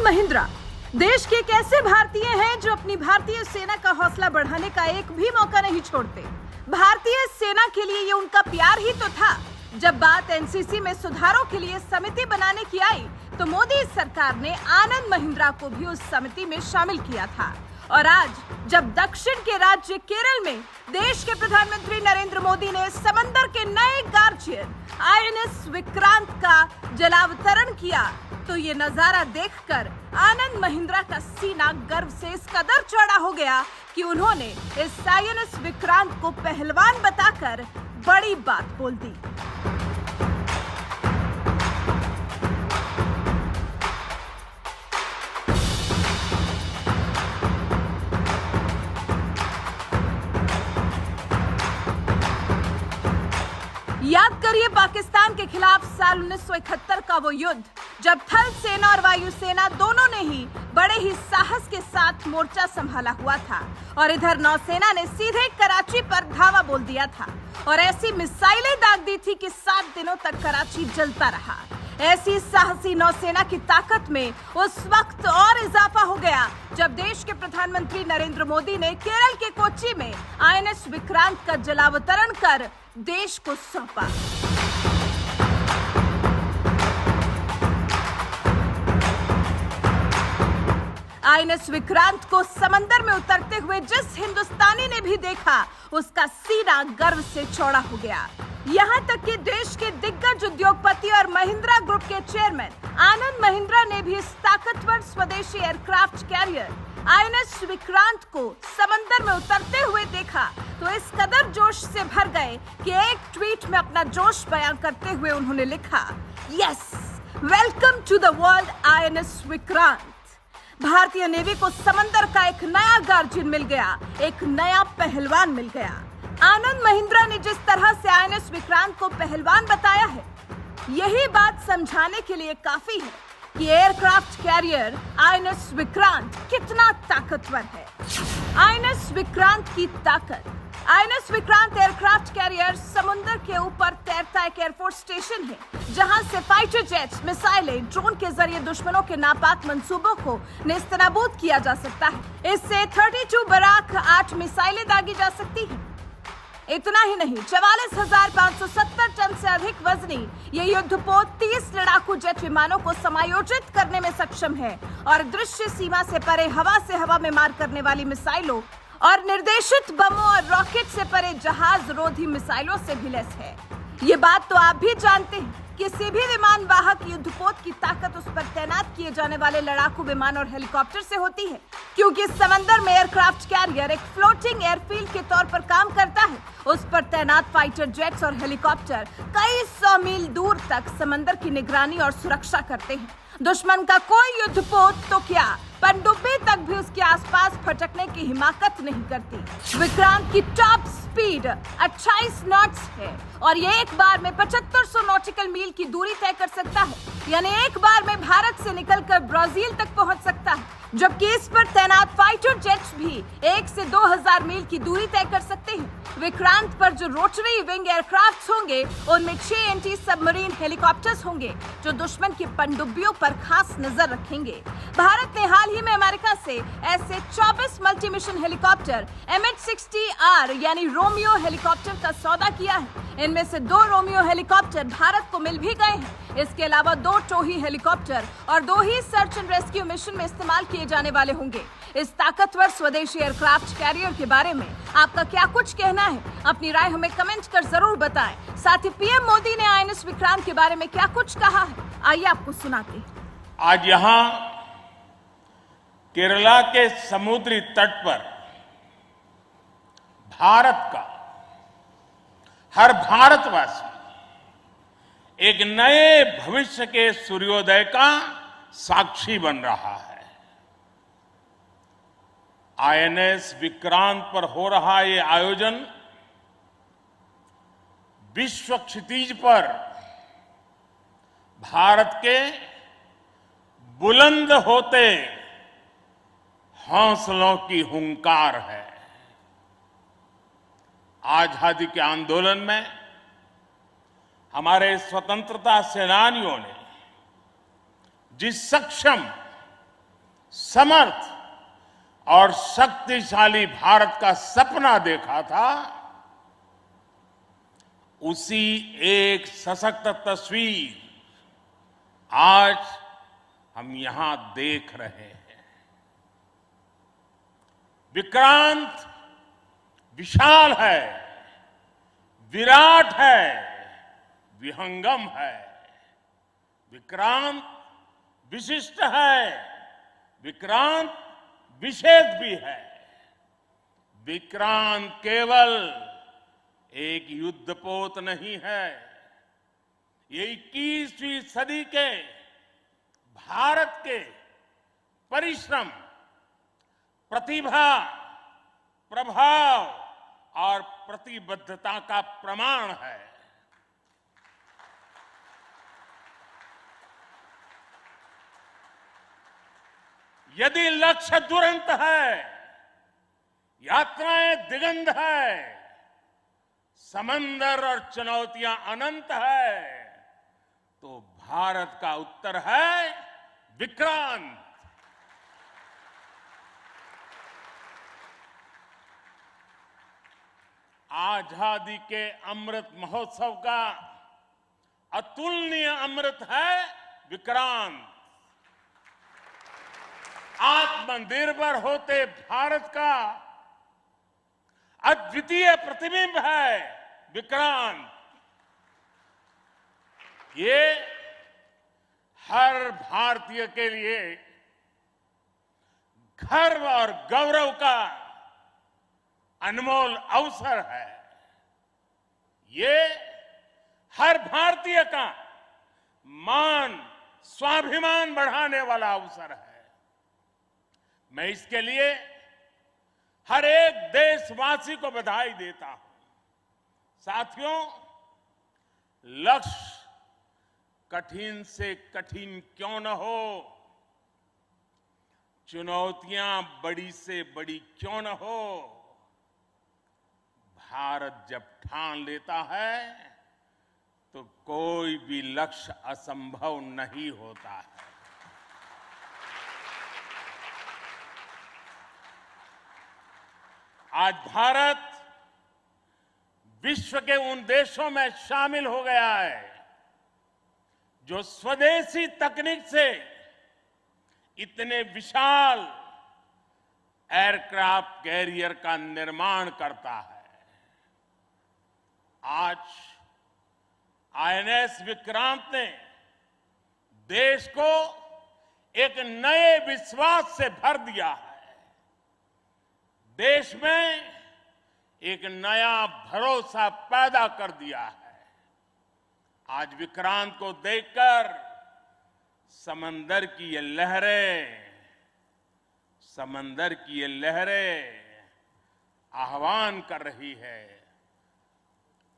आनंद महिंद्रा देश के एक ऐसे भारतीय हैं जो अपनी भारतीय सेना का हौसला बढ़ाने का एक भी मौका नहीं छोड़ते। भारतीय सेना के लिए ये उनका प्यार ही तो था। जब बात एनसीसी में सुधारों के लिए समिति बनाने की आई तो मोदी सरकार ने आनंद महिंद्रा को भी उस समिति में शामिल किया था। और आज जब दक्षिण के राज्य केरल में देश के प्रधानमंत्री नरेंद्र मोदी ने समंदर के नए गार्जियन आईएनएस विक्रांत का जलावतरण किया तो ये नजारा देखकर आनंद महिंद्रा का सीना गर्व से इस कदर चौड़ा हो गया कि उन्होंने इस आईएनएस विक्रांत को पहलवान बताकर बड़ी बात बोल दी। याद करिए पाकिस्तान के खिलाफ साल 1971 का वो युद्ध जब थल सेना और वायु सेना दोनों ने ही बड़े ही साहस के साथ मोर्चा संभाला हुआ था और इधर नौसेना ने सीधे कराची पर धावा बोल दिया था और ऐसी मिसाइलें दाग दी थी कि 7 दिनों तक कराची जलता रहा। ऐसी साहसी नौसेना की ताकत में उस वक्त और इजाफा हो गया जब देश के प्रधानमंत्री नरेंद्र मोदी ने केरल के कोच्चि में आईएनएस विक्रांत का जलावतरण कर देश को सौंपा। आईएनएस विक्रांत को समंदर में उतरते हुए जिस हिंदुस्तानी ने भी देखा उसका सीना गर्व से चौड़ा हो गया। यहाँ तक कि देश के दिग्गज उद्योगपति और महिंद्रा ग्रुप के चेयरमैन आनंद महिंद्रा ने भी इस ताकतवर स्वदेशी एयरक्राफ्ट कैरियर आईएनएस विक्रांत को समंदर में उतरते हुए देखा तो इस कदर जोश से भर गए कि एक ट्वीट में अपना जोश बयां करते हुए उन्होंने लिखा, yes, welcome to the world INS Vikrant. भारतीय नेवी को समंदर का एक नया गार्जियन मिल गया, एक नया पहलवान मिल गया। आनंद महिंद्रा ने जिस तरह से आईएनएस विक्रांत को पहलवान बताया है, यही बात समझाने के लिए काफी है कि एयरक्राफ्ट कैरियर आईएनएस विक्रांत कितना ताकतवर है। आईएनएस विक्रांत की ताकत। आईएनएस विक्रांत एयरक्राफ्ट कैरियर समुद्र के ऊपर तैरता एक एयरफोर्स स्टेशन है जहां से फाइटर जेट्स, मिसाइलें, ड्रोन के जरिए दुश्मनों के नापाक मंसूबों को नेस्तनाबूद किया जा सकता है। इससे 32 बराक 8 मिसाइलें दागी जा सकती हैं। इतना ही नहीं, 44,570 टन से अधिक वजनी ये युद्धपोत 30 लड़ाकू जेट विमानों को समायोजित करने में सक्षम है और दृश्य सीमा से परे हवा से हवा में मार करने वाली मिसाइलों और निर्देशित बमों और रॉकेट से परे जहाज रोधी मिसाइलों से भी लैस है। ये बात तो आप भी जानते हैं, किसी भी विमान वाहक युद्धपोत की ताकत उस पर तैनात किए जाने वाले लड़ाकू विमान और हेलीकॉप्टर से होती है, क्योंकि समंदर में एयरक्राफ्ट कैरियर एक फ्लोटिंग एयरफील्ड के तौर पर काम करता है। उस पर तैनात फाइटर जेट्स और हेलीकॉप्टर कई 100 मील दूर तक समंदर की निगरानी और सुरक्षा करते हैं। दुश्मन का कोई युद्धपोत तो क्या, पनडुब्बी तक भी उसके आसपास फटकने की हिमाकत नहीं करती। विक्रांत की टॉप स्पीड 28 नॉट्स है और ये एक बार में 7500 नॉटिकल मील की दूरी तय कर सकता है, यानी एक बार में भारत से निकलकर ब्राजील तक पहुंच सकता है। जबकि इस पर तैनात फाइटर जेट्स भी 1 से 2000 मील की दूरी तय कर सकते हैं। विक्रांत पर जो रोटरी विंग एयरक्राफ्ट होंगे उनमें 6 एंटी सबमरीन हेलीकॉप्टर्स होंगे जो दुश्मन की पनडुब्बियों पर खास नजर रखेंगे। भारत ने हाल ही में अमेरिका से ऐसे 24 मल्टी मिशन हेलीकॉप्टर MH-60R यानी रोमियो हेलीकॉप्टर का सौदा किया है। इनमें से 2 रोमियो हेलीकॉप्टर भारत को मिल भी गए हैं। इसके अलावा 2 टोही हेलीकॉप्टर और 2 ही सर्च एंड रेस्क्यू मिशन में इस्तेमाल किए जाने वाले होंगे। इस ताकतवर स्वदेशी एयरक्राफ्ट कैरियर के बारे में आपका क्या कुछ कहना है? अपनी राय हमें कमेंट कर जरूर बताएं। साथ ही पीएम मोदी ने आईएनएस विक्रांत के बारे में क्या कुछ कहा है, आइए आपको सुनाते हैं। आज यहाँ केरला के समुद्री तट पर भारत का हर भारतवासी एक नए भविष्य के सूर्योदय का साक्षी बन रहा है। आईएनएस विक्रांत पर हो रहा ये आयोजन विश्व क्षितिज पर भारत के बुलंद होते हौसलों की हुंकार है। आजादी के आंदोलन में हमारे स्वतंत्रता सेनानियों ने जिस सक्षम समर्थ और शक्तिशाली भारत का सपना देखा था, उसी एक सशक्त तस्वीर आज हम यहां देख रहे हैं। विक्रांत विशाल है, विराट है, विहंगम है। विक्रांत विशिष्ट है, विक्रांत विशेष भी है। विक्रांत केवल एक युद्धपोत नहीं है, ये 21वीं सदी के भारत के परिश्रम, प्रतिभा, प्रभाव और प्रतिबद्धता का प्रमाण है। यदि लक्ष्य दुरंत है, यात्राएं दिगंत है, समंदर और चुनौतियां अनंत है, तो भारत का उत्तर है विक्रांत। आजादी के अमृत महोत्सव का अतुलनीय अमृत है विक्रांत। आत्मनिर्भर होते भारत का अद्वितीय प्रतिबिंब है विक्रांत। ये हर भारतीय के लिए गर्व और गौरव का अनमोल अवसर है। ये हर भारतीय का मान, स्वाभिमान बढ़ाने वाला अवसर है। मैं इसके लिए हर एक देशवासी को बधाई देता हूं। साथियों, लक्ष्य कठिन से कठिन क्यों न हो, चुनौतियां बड़ी से बड़ी क्यों न हो, भारत जब ठान लेता है तो कोई भी लक्ष्य असंभव नहीं होता है। आज भारत विश्व के उन देशों में शामिल हो गया है जो स्वदेशी तकनीक से इतने विशाल एयरक्राफ्ट कैरियर का निर्माण करता है। आज आईएनएस विक्रांत ने देश को एक नए विश्वास से भर दिया है। देश में एक नया भरोसा पैदा कर दिया है। आज विक्रांत को देखकर समंदर की ये लहरें आह्वान कर रही है,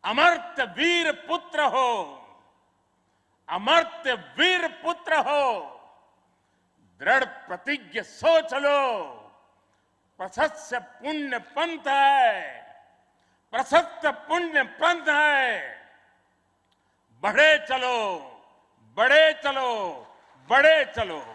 अमर्त्य वीर पुत्र हो, अमर्त्य वीर पुत्र हो, दृढ़ प्रतिज्ञ सोच लो, प्रशस्त पुण्य पंथ है, प्रशस्त पुण्य पंथ है। बढ़े चलो, बढ़े चलो, बढ़े चलो।